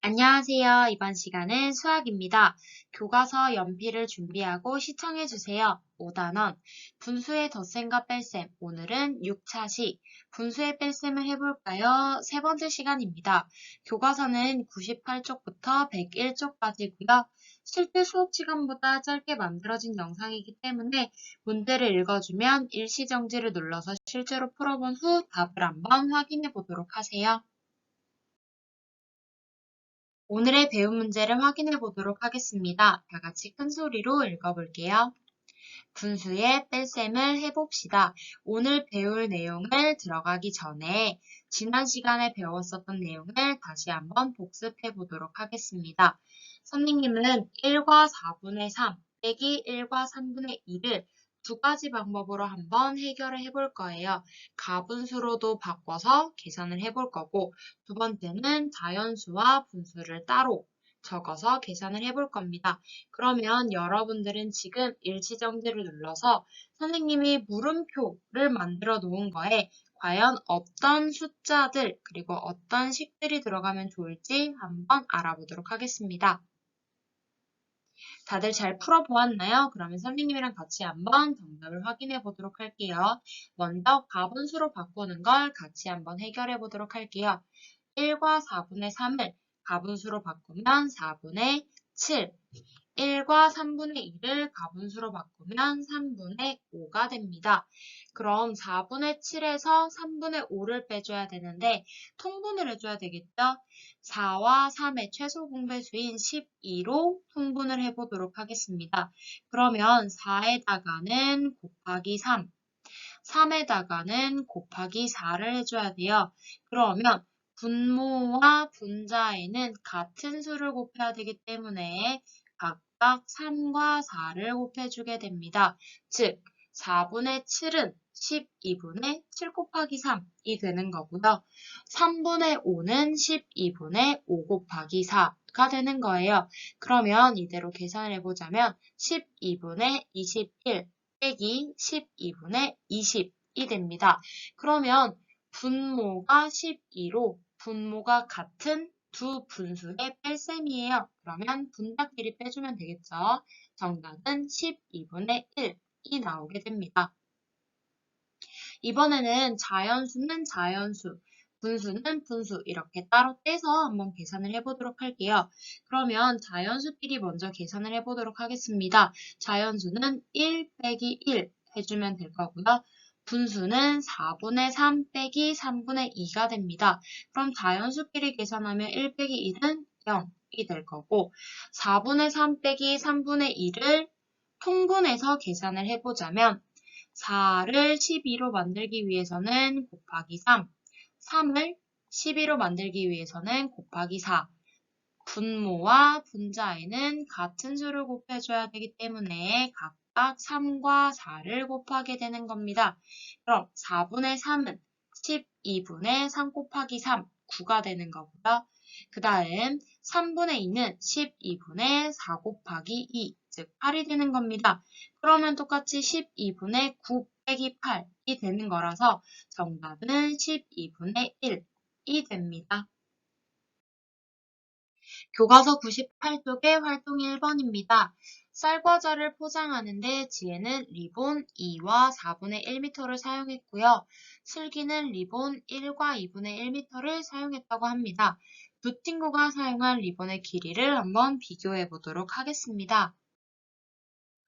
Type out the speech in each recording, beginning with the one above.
안녕하세요. 이번 시간은 수학입니다. 교과서 연필을 준비하고 시청해주세요. 5단원 분수의 덧셈과 뺄셈. 오늘은 6차시 분수의 뺄셈을 해볼까요? 세 번째 시간입니다. 교과서는 98쪽부터 101쪽까지고요. 실제 수업 시간보다 짧게 만들어진 영상이기 때문에 문제를 읽어주면 일시정지를 눌러서 실제로 풀어본 후 답을 한번 확인해 보도록 하세요. 오늘의 배운 문제를 확인해 보도록 하겠습니다. 다 같이 큰 소리로 읽어볼게요. 분수의 뺄셈을 해봅시다. 오늘 배울 내용을 들어가기 전에 지난 시간에 배웠었던 내용을 다시 한번 복습해 보도록 하겠습니다. 선생님은 1과 4분의 3 빼기 1과 3분의 2를 두 가지 방법으로 한번 해결을 해볼 거예요. 가분수로도 바꿔서 계산을 해볼 거고, 두 번째는 자연수와 분수를 따로 적어서 계산을 해볼 겁니다. 그러면 여러분들은 지금 일시정지를 눌러서 선생님이 물음표를 만들어 놓은 거에 과연 어떤 숫자들 그리고 어떤 식들이 들어가면 좋을지 한번 알아보도록 하겠습니다. 다들 잘 풀어보았나요? 그러면 선생님이랑 같이 한번 정답을 확인해 보도록 할게요. 먼저 가분수로 바꾸는 걸 같이 한번 해결해 보도록 할게요. 1과 4분의 3을 가분수로 바꾸면 4분의 7, 1과 3분의 2를 가분수로 바꾸면 3분의 5가 됩니다. 그럼 4분의 7에서 3분의 5를 빼줘야 되는데 통분을 해줘야 되겠죠? 4와 3의 최소 공배수인 12로 통분을 해보도록 하겠습니다. 그러면 4에다가는 곱하기 3, 3에다가는 곱하기 4를 해줘야 돼요. 그러면 분모와 분자에는 같은 수를 곱해야 되기 때문에 각각 3과 4를 곱해주게 됩니다. 즉, 4분의 7은 12분의 7 곱하기 3이 되는 거고요. 3분의 5는 12분의 5 곱하기 4가 되는 거예요. 그러면 이대로 계산을 해보자면 12분의 21 빼기 12분의 20이 됩니다. 그러면 분모가 12로 분모가 같은 두 분수의 뺄셈이에요. 그러면 분자끼리 빼주면 되겠죠. 정답은 12분의 1이 나오게 됩니다. 이번에는 자연수는 자연수, 분수는 분수 이렇게 따로 떼서 한번 계산을 해보도록 할게요. 그러면 자연수끼리 먼저 계산을 해보도록 하겠습니다. 자연수는 1 빼기 1 해주면 될 거고요. 분수는 4분의 3 빼기 3분의 2가 됩니다. 그럼 자연수끼리 계산하면 1 빼기 1은 0이 될 거고 4분의 3 빼기 3분의 2를 통분해서 계산을 해보자면 4를 12로 만들기 위해서는 곱하기 3, 3을 12로 만들기 위해서는 곱하기 4, 분모와 분자에는 같은 수를 곱해줘야 되기 때문에 각각 3과 4를 곱하게 되는 겁니다. 그럼 4분의 3은 12분의 3 곱하기 3, 9가 되는 거고요. 그 다음 3분의 2는 12분의 4 곱하기 2, 즉 8이 되는 겁니다. 그러면 똑같이 12분의 9 빼기 8이 되는 거라서 정답은 12분의 1이 됩니다. 교과서 98쪽의 활동 1번입니다. 쌀과자를 포장하는데 지혜는 리본 2와 4분의 1m를 사용했고요. 슬기는 리본 1과 2분의 1m를 사용했다고 합니다. 두 친구가 사용한 리본의 길이를 한번 비교해 보도록 하겠습니다.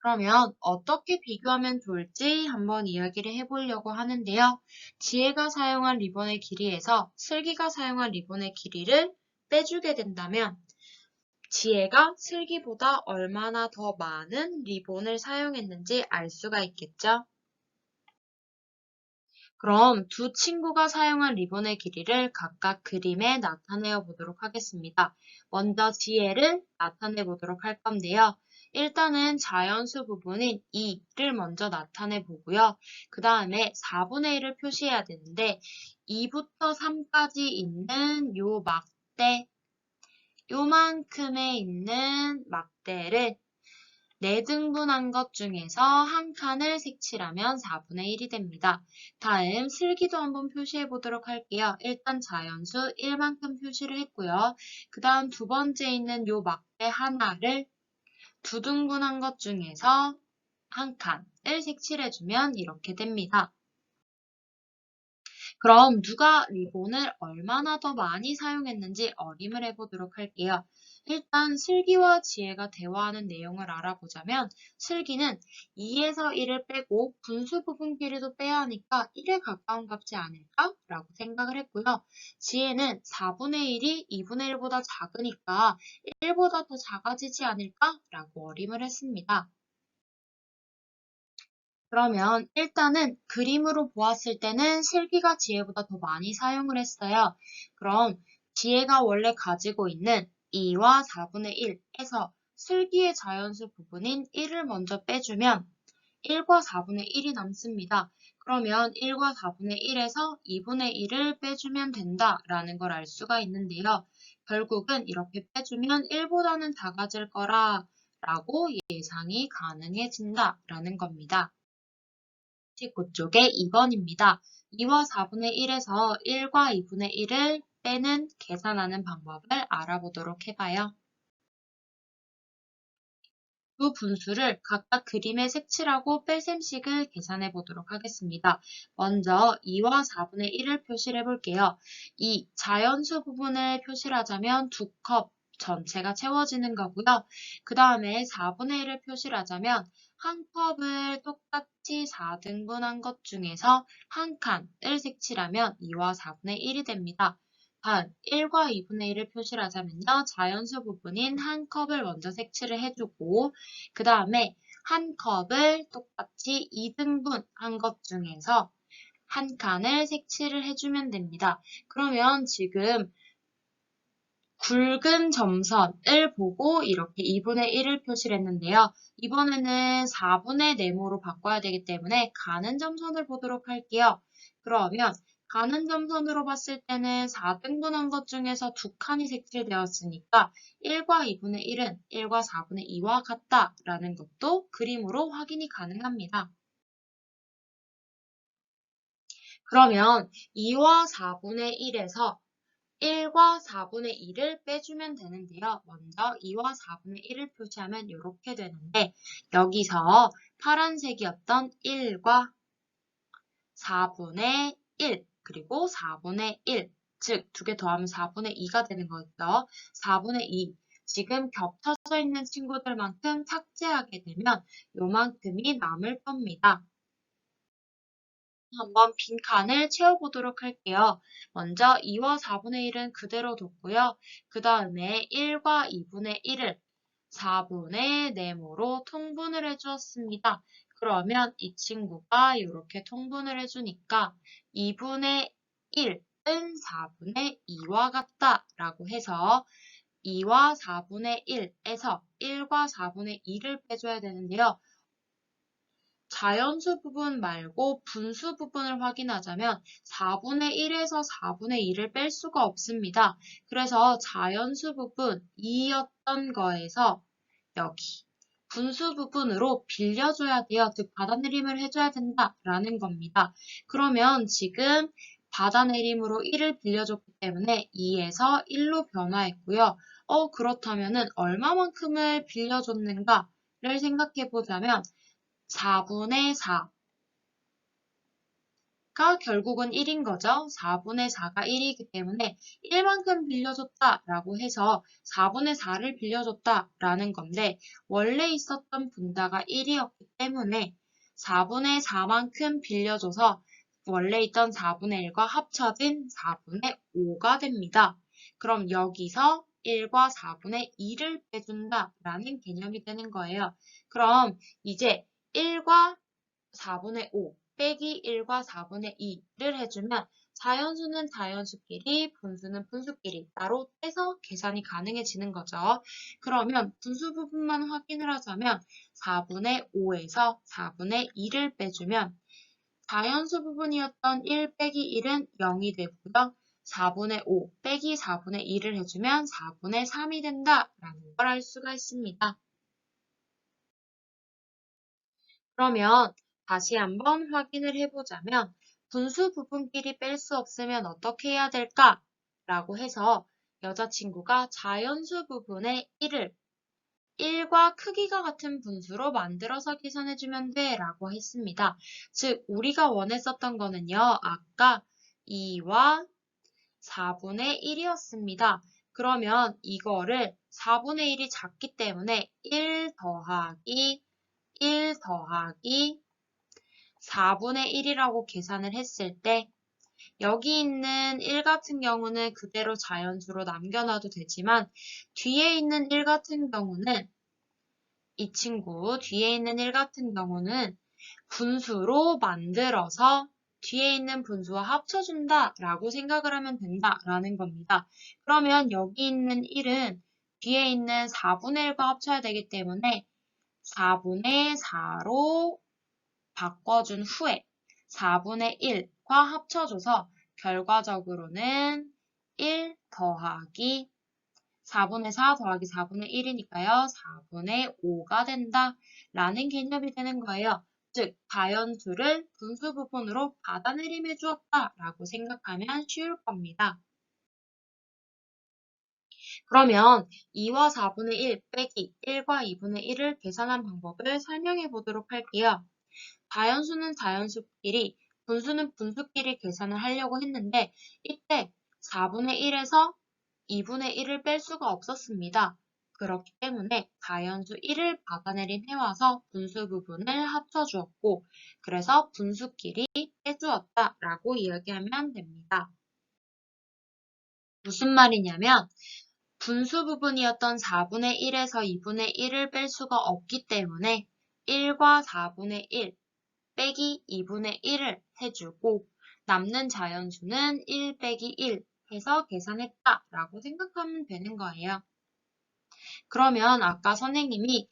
그러면 어떻게 비교하면 좋을지 한번 이야기를 해보려고 하는데요. 지혜가 사용한 리본의 길이에서 슬기가 사용한 리본의 길이를 빼주게 된다면 지혜가 슬기보다 얼마나 더 많은 리본을 사용했는지 알 수가 있겠죠? 그럼 두 친구가 사용한 리본의 길이를 각각 그림에 나타내어 보도록 하겠습니다. 먼저 지혜를 나타내 보도록 할 건데요. 일단은 자연수 부분인 2를 먼저 나타내 보고요. 그 다음에 4분의 1을 표시해야 되는데 2부터 3까지 있는 요 막대, 요만큼에 있는 막대를 4등분한 것 중에서 한 칸을 색칠하면 4분의 1이 됩니다. 다음 슬기도 한번 표시해 보도록 할게요. 일단 자연수 1만큼 표시를 했고요. 그 다음 두 번째 있는 요 막대 하나를 2등분한 것 중에서 한 칸을 색칠해주면 이렇게 됩니다. 그럼 누가 리본을 얼마나 더 많이 사용했는지 어림을 해보도록 할게요. 일단 슬기와 지혜가 대화하는 내용을 알아보자면 슬기는 2에서 1을 빼고 분수 부분 길이도 빼야 하니까 1에 가까운 값이 아닐까? 라고 생각을 했고요. 지혜는 4분의 1이 2분의 1보다 작으니까 1보다 더 작아지지 않을까? 라고 어림을 했습니다. 그러면 일단은 그림으로 보았을 때는 슬기가 지혜보다 더 많이 사용을 했어요. 그럼 지혜가 원래 가지고 있는 2와 4분의 1에서 슬기의 자연수 부분인 1을 먼저 빼주면 1과 4분의 1이 남습니다. 그러면 1과 4분의 1에서 2분의 1을 빼주면 된다라는 걸 알 수가 있는데요. 결국은 이렇게 빼주면 1보다는 작아질 거라고 예상이 가능해진다라는 겁니다. 19쪽에 2번입니다. 2와 4분의 1에서 1과 2분의 1을 빼는 계산하는 방법을 알아보도록 해봐요. 두 분수를 각각 그림에 색칠하고 뺄셈식을 계산해 보도록 하겠습니다. 먼저 2와 4분의 1을 표시를 해볼게요. 이 자연수 부분을 표시를 하자면 두 컵 전체가 채워지는 거고요. 그 다음에 4분의 1을 표시를 하자면 한 컵을 똑같이 4등분한 것 중에서 한 칸을 색칠하면 2와 4분의 1이 됩니다. 다음 1과 2분의 1을 표시를 하자면요. 자연수 부분인 한 컵을 먼저 색칠을 해주고 그 다음에 한 컵을 똑같이 2등분한 것 중에서 한 칸을 색칠을 해주면 됩니다. 그러면 지금 굵은 점선을 보고 이렇게 2분의 1을 표시를 했는데요. 이번에는 4분의 네모로 바꿔야 되기 때문에 가는 점선을 보도록 할게요. 그러면 가는 점선으로 봤을 때는 4등분한 것 중에서 두 칸이 색칠되었으니까 1과 2분의 1은 1과 4분의 2와 같다라는 것도 그림으로 확인이 가능합니다. 그러면 2와 4분의 1에서 1과 4분의 2를 빼주면 되는데요. 먼저 2와 4분의 1을 표시하면 이렇게 되는데 여기서 파란색이었던 1과 4분의 1 그리고 4분의 1 즉 두 개 더하면 4분의 2가 되는 거죠. 4분의 2 지금 겹쳐져 있는 친구들만큼 삭제하게 되면 요만큼이 남을 겁니다. 한번 빈 칸을 채워보도록 할게요. 먼저 2와 4분의 1은 그대로 뒀고요. 그 다음에 1과 2분의 1을 4분의 네모로 통분을 해주었습니다. 그러면 이 친구가 이렇게 통분을 해주니까 2분의 1은 4분의 2와 같다라고 해서 2와 4분의 1에서 1과 4분의 2를 빼줘야 되는데요. 자연수 부분 말고 분수 부분을 확인하자면 4분의 1에서 4분의 2를 뺄 수가 없습니다. 그래서 자연수 부분 2였던 거에서 여기 분수 부분으로 빌려줘야 돼요. 즉 받아내림을 해줘야 된다라는 겁니다. 그러면 지금 받아내림으로 1을 빌려줬기 때문에 2에서 1로 변화했고요. 그렇다면은 얼마만큼을 빌려줬는가를 생각해 보자면 4분의 4가 결국은 1인 거죠. 4분의 4가 1이기 때문에 1만큼 빌려줬다라고 해서 4분의 4를 빌려줬다라는 건데 원래 있었던 분자가 1이었기 때문에 4분의 4만큼 빌려줘서 원래 있던 4분의 1과 합쳐진 4분의 5가 됩니다. 그럼 여기서 1과 4분의 2를 빼준다라는 개념이 되는 거예요. 그럼 이제 1과 4분의 5 빼기 1과 4분의 2를 해주면 자연수는 자연수끼리, 분수는 분수끼리 따로 떼서 계산이 가능해지는 거죠. 그러면 분수 부분만 확인을 하자면 4분의 5에서 4분의 2를 빼주면 자연수 부분이었던 1 빼기 1은 0이 되고요. 4분의 5 빼기 4분의 2를 해주면 4분의 3이 된다라는 걸 알 수가 있습니다. 그러면 다시 한번 확인을 해보자면 분수 부분끼리 뺄 수 없으면 어떻게 해야 될까? 라고 해서 여자친구가 자연수 부분의 1과 크기가 같은 분수로 만들어서 계산해주면 돼 라고 했습니다. 즉 우리가 원했었던 거는요. 아까 2와 4분의 1이었습니다. 그러면 이거를 4분의 1이 작기 때문에 1 더하기 1 더하기 4분의 1이라고 계산을 했을 때 여기 있는 1 같은 경우는 그대로 자연수로 남겨놔도 되지만 뒤에 있는 1 같은 경우는 이 친구 뒤에 있는 1 같은 경우는 분수로 만들어서 뒤에 있는 분수와 합쳐준다 라고 생각을 하면 된다 라는 겁니다. 그러면 여기 있는 1은 뒤에 있는 4분의 1과 합쳐야 되기 때문에 4분의 4로 바꿔준 후에 4분의 1과 합쳐줘서 결과적으로는 1 더하기 4분의 4 더하기 4분의 1이니까요. 4분의 5가 된다 라는 개념이 되는 거예요. 즉 자연수를 분수 부분으로 받아내림해 주었다 라고 생각하면 쉬울 겁니다. 그러면 2와 4분의 1 빼기 1과 2분의 1을 계산한 방법을 설명해 보도록 할게요. 자연수는 자연수끼리, 분수는 분수끼리 계산을 하려고 했는데 이때 4분의 1에서 2분의 1을 뺄 수가 없었습니다. 그렇기 때문에 자연수 1을 받아내린 해와서 분수 부분을 합쳐주었고 그래서 분수끼리 빼주었다 라고 이야기하면 됩니다. 무슨 말이냐면 분수 부분이었던 4분의 1에서 2분의 1을 뺄 수가 없기 때문에 1과 4분의 1 빼기 2분의 1을 해주고 남는 자연수는 1 빼기 1 해서 계산했다 라고 생각하면 되는 거예요. 그러면 아까 선생님이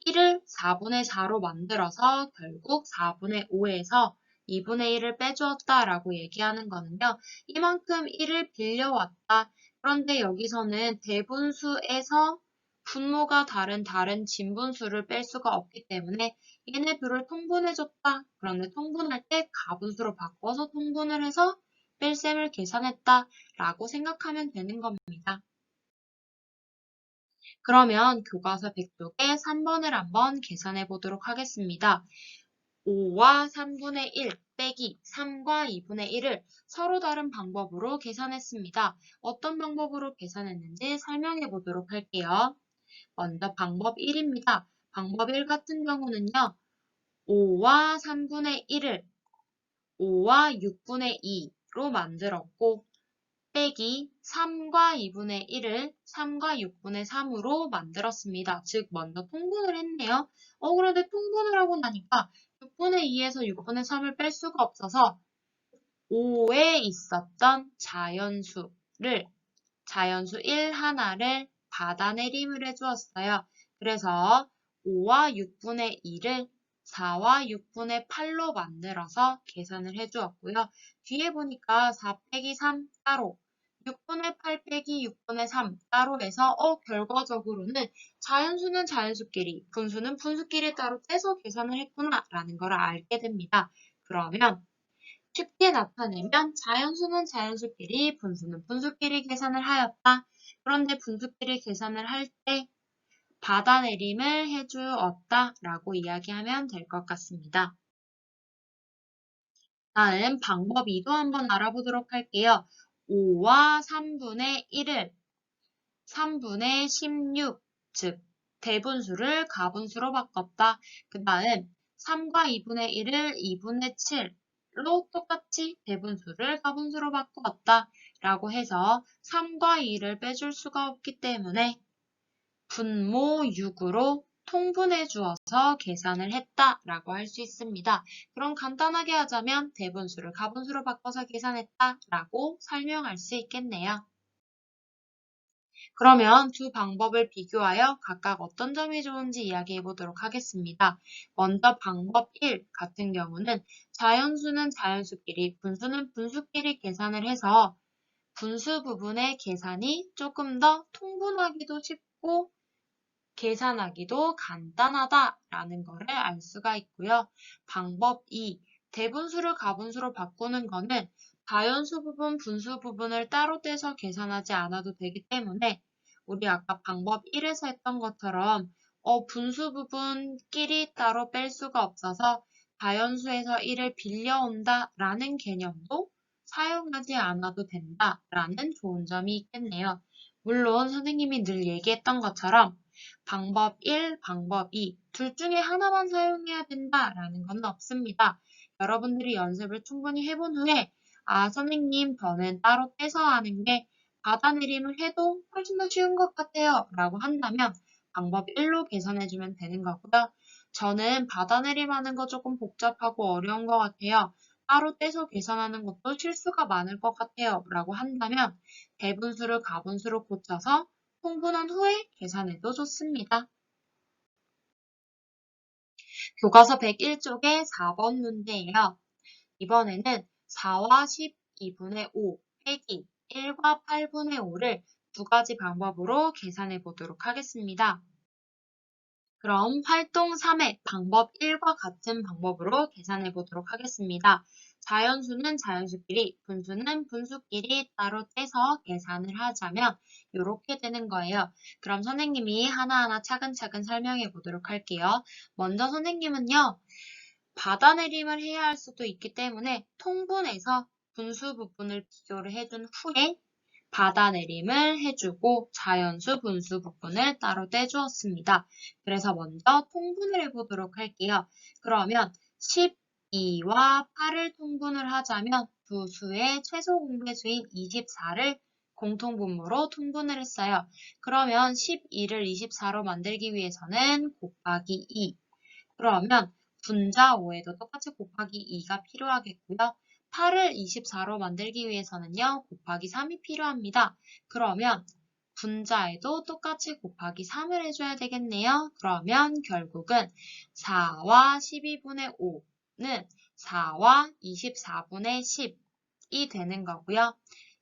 1을 4분의 4로 만들어서 결국 4분의 5에서 2분의 1을 빼주었다 라고 얘기하는 거는요. 이만큼 1을 빌려왔다. 그런데 여기서는 대분수에서 분모가 다른 진분수를 뺄 수가 없기 때문에 얘네 둘을 통분해줬다. 그런데 통분할 때 가분수로 바꿔서 통분을 해서 뺄셈을 계산했다 라고 생각하면 되는 겁니다. 그러면 교과서 100쪽에 3번을 한번 계산해 보도록 하겠습니다. 5와 3분의 1 빼기 3과 2분의 1을 서로 다른 방법으로 계산했습니다. 어떤 방법으로 계산했는지 설명해 보도록 할게요. 먼저 방법 1입니다. 방법 1 같은 경우는요. 5와 3분의 1을 5와 6분의 2로 만들었고 빼기 3과 2분의 1을 3과 6분의 3으로 만들었습니다. 즉 먼저 통분을 했네요. 그런데 통분을 하고 나니까 6분의 2에서 6분의 3을 뺄 수가 없어서 5에 있었던 자연수 1 하나를 받아내림을 해주었어요. 그래서 5와 6분의 2를 4와 6분의 8로 만들어서 계산을 해주었고요. 뒤에 보니까 4 빼기 3 따로 6분의 8 빼기 6분의 3 따로 해서 결과적으로는 자연수는 자연수끼리, 분수는 분수끼리 따로 떼서 계산을 했구나 라는 걸 알게 됩니다. 그러면 쉽게 나타내면 자연수는 자연수끼리, 분수는 분수끼리 계산을 하였다. 그런데 분수끼리 계산을 할 때 받아내림을 해주었다 라고 이야기하면 될 것 같습니다. 다음 방법 2도 한번 알아보도록 할게요. 5와 3분의 1을 3분의 16, 즉 대분수를 가분수로 바꿨다. 그 다음 3과 2분의 1을 2분의 7로 똑같이 대분수를 가분수로 바꾸었다. 라고 해서 3과 2를 빼줄 수가 없기 때문에 분모 6으로 통분해 주어서 계산을 했다 라고 할 수 있습니다. 그럼 간단하게 하자면 대분수를 가분수로 바꿔서 계산했다 라고 설명할 수 있겠네요. 그러면 두 방법을 비교하여 각각 어떤 점이 좋은지 이야기해 보도록 하겠습니다. 먼저 방법 1 같은 경우는 자연수는 자연수끼리, 분수는 분수끼리 계산을 해서 분수 부분의 계산이 조금 더 통분하기도 쉽고 계산하기도 간단하다라는 거를 알 수가 있고요. 방법 2. 대분수를 가분수로 바꾸는 거는 자연수 부분, 분수 부분을 따로 떼서 계산하지 않아도 되기 때문에 우리 아까 방법 1에서 했던 것처럼 분수 부분끼리 따로 뺄 수가 없어서 자연수에서 1을 빌려온다 라는 개념도 사용하지 않아도 된다 라는 좋은 점이 있겠네요. 물론 선생님이 늘 얘기했던 것처럼 방법 1, 방법 2, 둘 중에 하나만 사용해야 된다라는 건 없습니다. 여러분들이 연습을 충분히 해본 후에 선생님, 저는 따로 떼서 하는 게 받아내림을 해도 훨씬 더 쉬운 것 같아요. 라고 한다면 방법 1로 계산해주면 되는 거고요. 저는 받아내림 하는 거 조금 복잡하고 어려운 것 같아요. 따로 떼서 계산하는 것도 실수가 많을 것 같아요. 라고 한다면 대분수를 가분수로 고쳐서 통분한 후에 계산해도 좋습니다. 교과서 101쪽의 4번 문제예요. 이번에는 4와 12분의 5 빼기 1과 8분의 5를 두 가지 방법으로 계산해 보도록 하겠습니다. 그럼 활동 3의 방법 1과 같은 방법으로 계산해 보도록 하겠습니다. 자연수는 자연수끼리, 분수는 분수끼리 따로 떼서 계산을 하자면 이렇게 되는 거예요. 그럼 선생님이 하나하나 차근차근 설명해 보도록 할게요. 먼저 선생님은요, 받아내림을 해야 할 수도 있기 때문에 통분해서 분수 부분을 비교를 해준 후에 받아내림을 해주고 자연수 분수 부분을 따로 떼주었습니다. 그래서 먼저 통분을 해보도록 할게요. 그러면 12와 8을 통분을 하자면 두 수의 최소 공배수인 24를 공통분모로 통분을 했어요. 그러면 12를 24로 만들기 위해서는 곱하기 2. 그러면 분자 5에도 똑같이 곱하기 2가 필요하겠고요. 8을 24로 만들기 위해서는요, 곱하기 3이 필요합니다. 그러면 분자에도 똑같이 곱하기 3을 해줘야 되겠네요. 그러면 결국은 4와 12분의 5는 4와 24분의 10이 되는 거고요.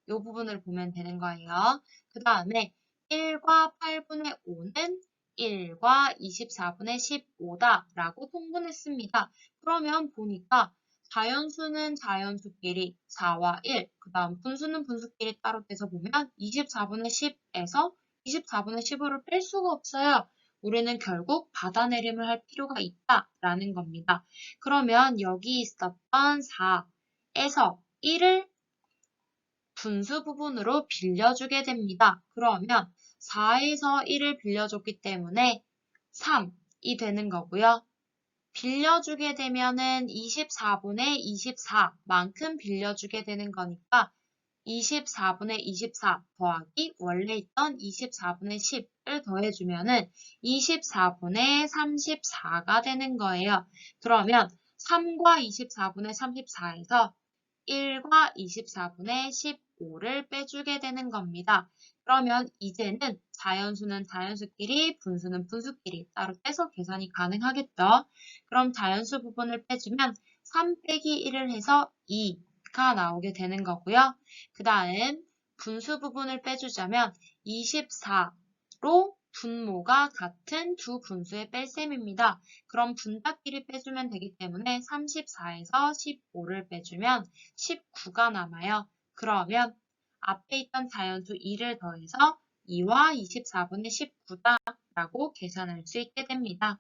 이 부분을 보면 되는 거예요. 그 다음에 1과 8분의 5는 1과 24분의 15다 라고 통분했습니다. 그러면 보니까 자연수는 자연수끼리 4와 1, 그 다음 분수는 분수끼리 따로 떼서 보면 24분의 10에서 24분의 15를 뺄 수가 없어요. 우리는 결국 받아내림을 할 필요가 있다라는 겁니다. 그러면 여기 있었던 4에서 1을 분수 부분으로 빌려주게 됩니다. 그러면 4에서 1을 빌려줬기 때문에 3이 되는 거고요. 빌려주게 되면은 24분의 24만큼 빌려주게 되는 거니까 24분의 24 더하기 원래 있던 24분의 10을 더해주면은 24분의 34가 되는 거예요. 그러면 3과 24분의 34에서 1과 24분의 15를 빼주게 되는 겁니다. 그러면 이제는 자연수는 자연수끼리, 분수는 분수끼리 따로 떼서 계산이 가능하겠죠. 그럼 자연수 부분을 빼주면 3 빼기 1을 해서 2가 나오게 되는 거고요. 그 다음 분수 부분을 빼주자면 24로 분모가 같은 두 분수의 뺄셈입니다. 그럼 분자끼리 빼주면 되기 때문에 34에서 15를 빼주면 19가 남아요. 그러면 앞에 있던 자연수 2를 더해서 2와 24분의 19다 라고 계산할 수 있게 됩니다.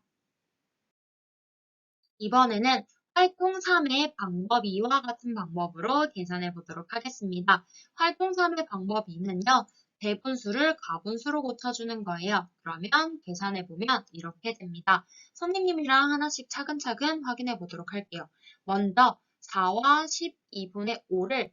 이번에는 활동 3의 방법 2와 같은 방법으로 계산해 보도록 하겠습니다. 활동 3의 방법 2는요. 대분수를 가분수로 고쳐주는 거예요. 그러면 계산해 보면 이렇게 됩니다. 선생님이랑 하나씩 차근차근 확인해 보도록 할게요. 먼저 4와 12분의 5를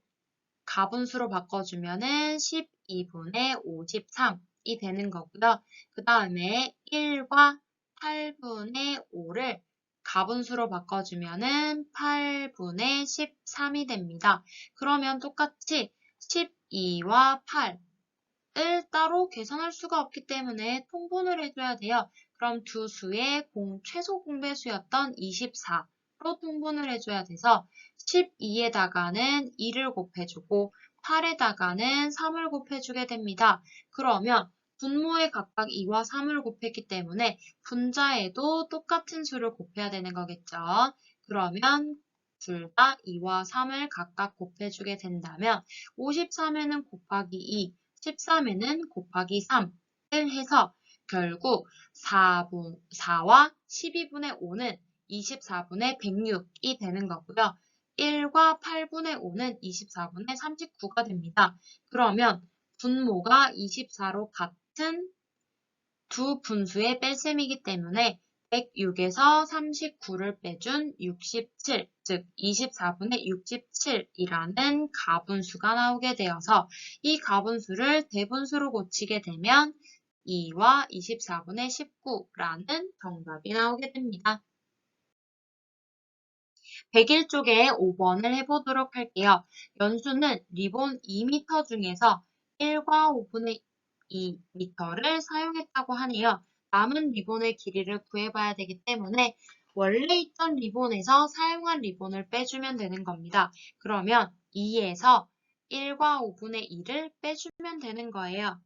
가분수로 바꿔주면은 12분의 53이 되는 거고요. 그 다음에 1과 8분의 5를 가분수로 바꿔주면은 8분의 13이 됩니다. 그러면 똑같이 12와 8을 따로 계산할 수가 없기 때문에 통분을 해줘야 돼요. 그럼 두 수의 최소 공배수였던 24로 통분을 해줘야 돼서 12에다가는 2를 곱해주고 8에다가는 3을 곱해주게 됩니다. 그러면 분모에 각각 2와 3을 곱했기 때문에 분자에도 똑같은 수를 곱해야 되는 거겠죠. 그러면 둘 다 2와 3을 각각 곱해주게 된다면 53에는 곱하기 2, 13에는 곱하기 3을 해서 결국 4와 12분의 5는 24분의 106이 되는 거고요. 1과 8분의 5는 24분의 39가 됩니다. 그러면 분모가 24로 같은 두 분수의 뺄셈이기 때문에 106에서 39를 빼준 67, 즉 24분의 67이라는 가분수가 나오게 되어서 이 가분수를 대분수로 고치게 되면 2와 24분의 19라는 정답이 나오게 됩니다. 101쪽에 5번을 해보도록 할게요. 연수는 리본 2m 중에서 1과 5분의 2m를 사용했다고 하네요. 남은 리본의 길이를 구해봐야 되기 때문에 원래 있던 리본에서 사용한 리본을 빼주면 되는 겁니다. 그러면 2에서 1과 5분의 2를 빼주면 되는 거예요.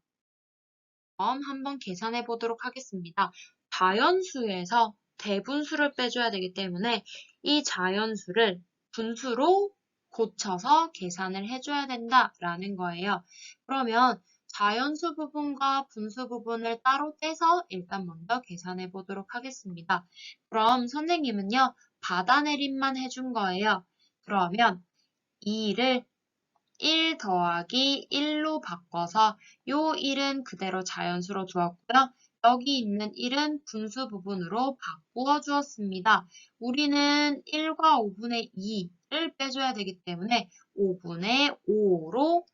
그럼 한번 계산해 보도록 하겠습니다. 자연수에서 대분수를 빼줘야 되기 때문에 이 자연수를 분수로 고쳐서 계산을 해줘야 된다라는 거예요. 그러면 자연수 부분과 분수 부분을 따로 떼서 일단 먼저 계산해 보도록 하겠습니다. 그럼 선생님은요, 받아내림만 해준 거예요. 그러면 2를 1 더하기 1로 바꿔서 요 1은 그대로 자연수로 두었고요. 여기 있는 1은 분수 부분으로 바꾸어 주었습니다. 우리는 1과 5분의 2를 빼줘야 되기 때문에 5분의 5로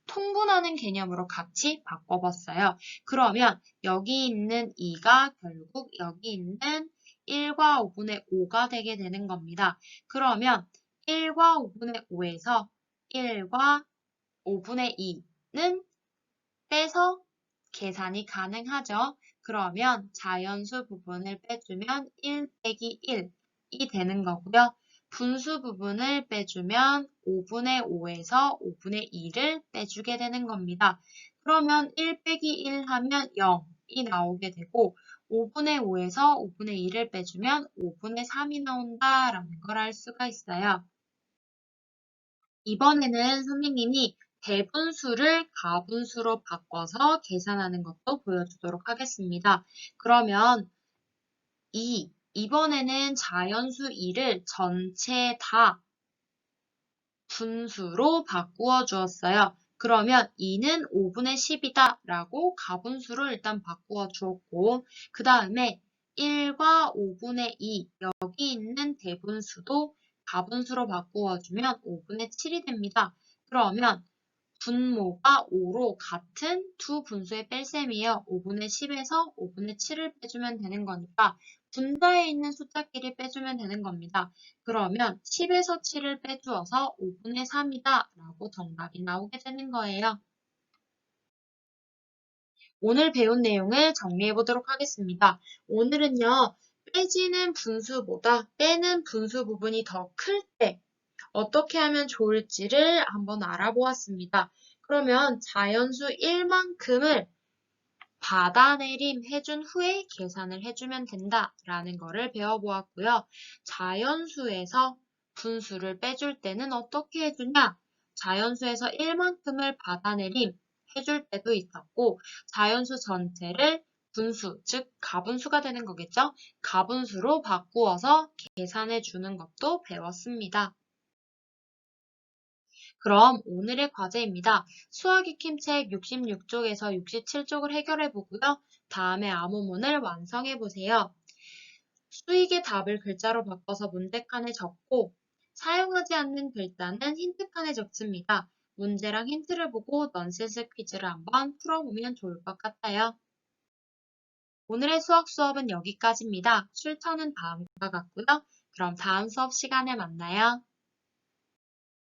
통분하는 개념으로 같이 바꿔봤어요. 그러면 여기 있는 2가 결국 여기 있는 1과 5분의 5가 되게 되는 겁니다. 그러면 1과 5분의 5에서 1과 5분의 2는 떼서 계산이 가능하죠. 그러면 자연수 부분을 빼주면 1 빼기 1이 되는 거고요. 분수 부분을 빼주면 5분의 5에서 5분의 2를 빼주게 되는 겁니다. 그러면 1 빼기 1 하면 0이 나오게 되고 5분의 5에서 5분의 2를 빼주면 5분의 3이 나온다라는 걸 알 수가 있어요. 이번에는 선생님이 대분수를 가분수로 바꿔서 계산하는 것도 보여주도록 하겠습니다. 그러면 이번에는 자연수 2를 전체 다 분수로 바꾸어 주었어요. 그러면 2는 5분의 10이다 라고 가분수로 일단 바꾸어 주었고 그 다음에 1과 5분의 2 여기 있는 대분수도 가분수로 바꾸어 주면 5분의 7이 됩니다. 그러면 분모가 5로 같은 두 분수의 뺄셈이에요. 5분의 10에서 5분의 7을 빼주면 되는 거니까 분자에 있는 숫자끼리 빼주면 되는 겁니다. 그러면 10에서 7을 빼주어서 5분의 3이다 라고 정답이 나오게 되는 거예요. 오늘 배운 내용을 정리해 보도록 하겠습니다. 오늘은요, 빼지는 분수보다 빼는 분수 부분이 더 클 때 어떻게 하면 좋을지를 한번 알아보았습니다. 그러면 자연수 1만큼을 받아내림 해준 후에 계산을 해주면 된다라는 거를 배워보았고요. 자연수에서 분수를 빼줄 때는 어떻게 해주냐? 자연수에서 1만큼을 받아내림 해줄 때도 있었고 자연수 전체를 분수, 즉 가분수가 되는 거겠죠? 가분수로 바꾸어서 계산해 주는 것도 배웠습니다. 그럼 오늘의 과제입니다. 수학 익힘책 66쪽에서 67쪽을 해결해 보고요. 다음에 암호문을 완성해 보세요. 수익의 답을 글자로 바꿔서 문제칸에 적고 사용하지 않는 글자는 힌트칸에 적습니다. 문제랑 힌트를 보고 넌센스 퀴즈를 한번 풀어보면 좋을 것 같아요. 오늘의 수학 수업은 여기까지입니다. 출처는 다음과 같고요. 그럼 다음 수업 시간에 만나요.